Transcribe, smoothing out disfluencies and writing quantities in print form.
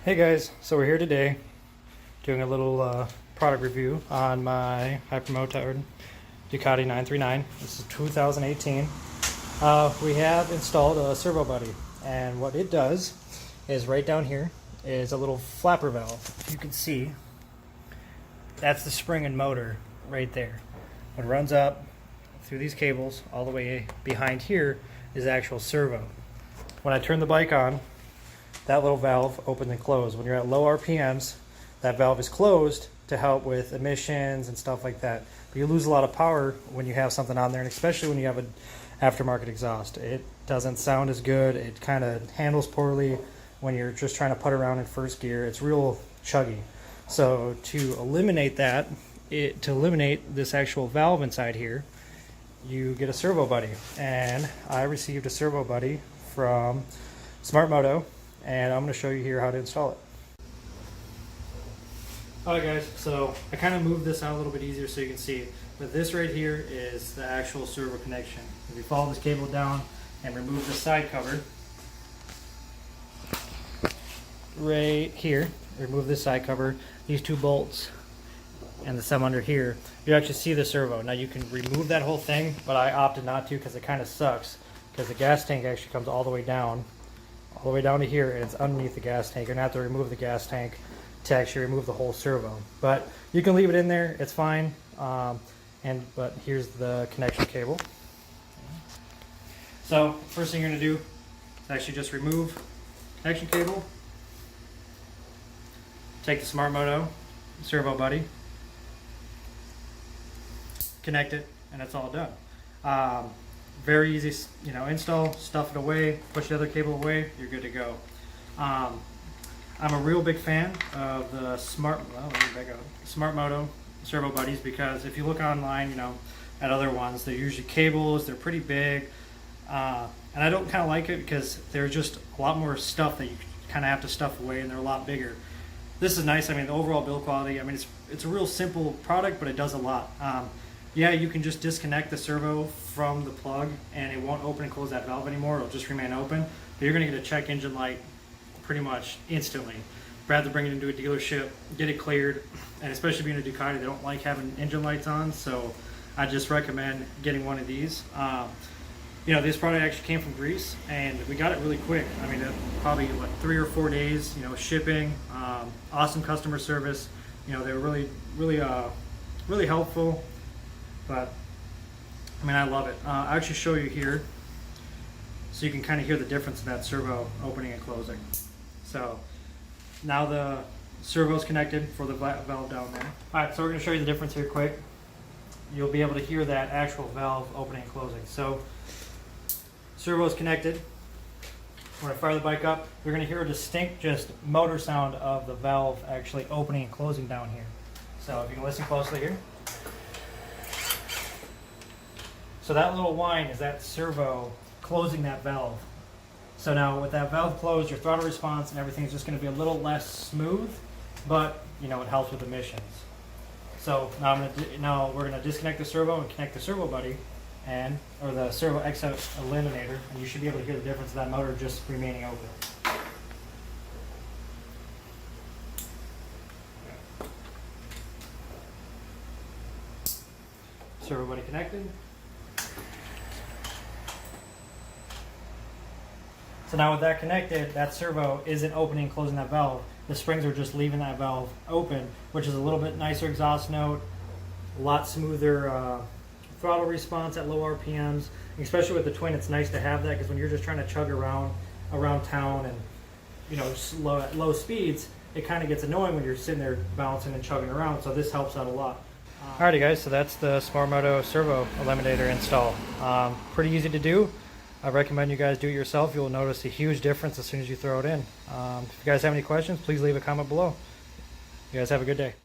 Hey guys, so we're here today doing a little product review on my Hypermotard Ducati 939. This is 2018. We have installed a servo buddy, and what it does is right down here is a little flapper valve. If you can see, that's the spring and motor right there. It runs up through these cables all the way behind here is the actual servo. When I turn the bike on, that little valve opens and closes. When you're at low RPMs, that valve is closed to help with emissions and stuff like that. But you lose a lot of power when you have something on there, and especially when you have an aftermarket exhaust. It doesn't sound as good. It kind of handles poorly when you're just trying to put around in first gear. It's real chuggy. So to eliminate that, to eliminate this actual valve inside here, you get a servo buddy. And I received a servo buddy from Smartmoto, and I'm going to show you here how to install it. Alright guys, so I kind of moved this out a little bit easier so you can see, but this right here is the actual servo connection. If you follow this cable down and remove the side cover right here, remove this side cover, these two bolts and the stem under here, you actually see the servo. Now you can remove that whole thing, but I opted not to because it kind of sucks, because the gas tank actually comes all the way down to here, and it's underneath the gas tank. You're gonna have to remove the gas tank to actually remove the whole servo, but you can leave it in there, it's fine. But here's the connection cable. So first thing you're gonna do is actually just remove connection cable, take the Smartmoto servo buddy, connect it, and it's all done. Very easy, install, stuff it away, push the other cable away, you're good to go. I'm a real big fan of the Smartmoto servo buddies, because if you look online, at other ones, they're usually cables, they're pretty big, and I don't kind of like it because there's just a lot more stuff that you kind of have to stuff away, and they're a lot bigger. This is nice. I mean, the overall build quality, it's a real simple product, but it does a lot. Yeah, you can just disconnect the servo from the plug and it won't open and close that valve anymore. It'll just remain open, but you're going to get a check engine light pretty much instantly. Rather bring it into a dealership, get it cleared, and especially being a Ducati, they don't like having engine lights on, so I just recommend getting one of these. This product actually came from Greece, and we got it really quick. Probably like 3 or 4 days, shipping, awesome customer service. They were really helpful. But I love it. I'll actually show you here so you can kind of hear the difference in that servo opening and closing. So now the servo is connected for the valve down there. Alright, so we're going to show you the difference here quick. You'll be able to hear that actual valve opening and closing. So servo is connected. When I fire the bike up, you're going to hear a distinct just motor sound of the valve actually opening and closing down here. So if you can listen closely here. So that little whine is that servo closing that valve. So now with that valve closed, your throttle response and everything is just going to be a little less smooth, but it helps with emissions. So now we're going to disconnect the servo and connect the servo buddy, or the servo exit eliminator, and you should be able to hear the difference of that motor just remaining open. Servo buddy connected. So now with that connected, that servo isn't opening and closing that valve. The springs are just leaving that valve open, which is a little bit nicer exhaust note, a lot smoother throttle response at low RPMs. Especially with the twin, it's nice to have that, because when you're just trying to chug around town and at low speeds, it kind of gets annoying when you're sitting there bouncing and chugging around. So this helps out a lot. Alrighty guys, so that's the Smartmoto servo eliminator install. Pretty easy to do. I recommend you guys do it yourself. You'll notice a huge difference as soon as you throw it in. If you guys have any questions, please leave a comment below. You guys have a good day.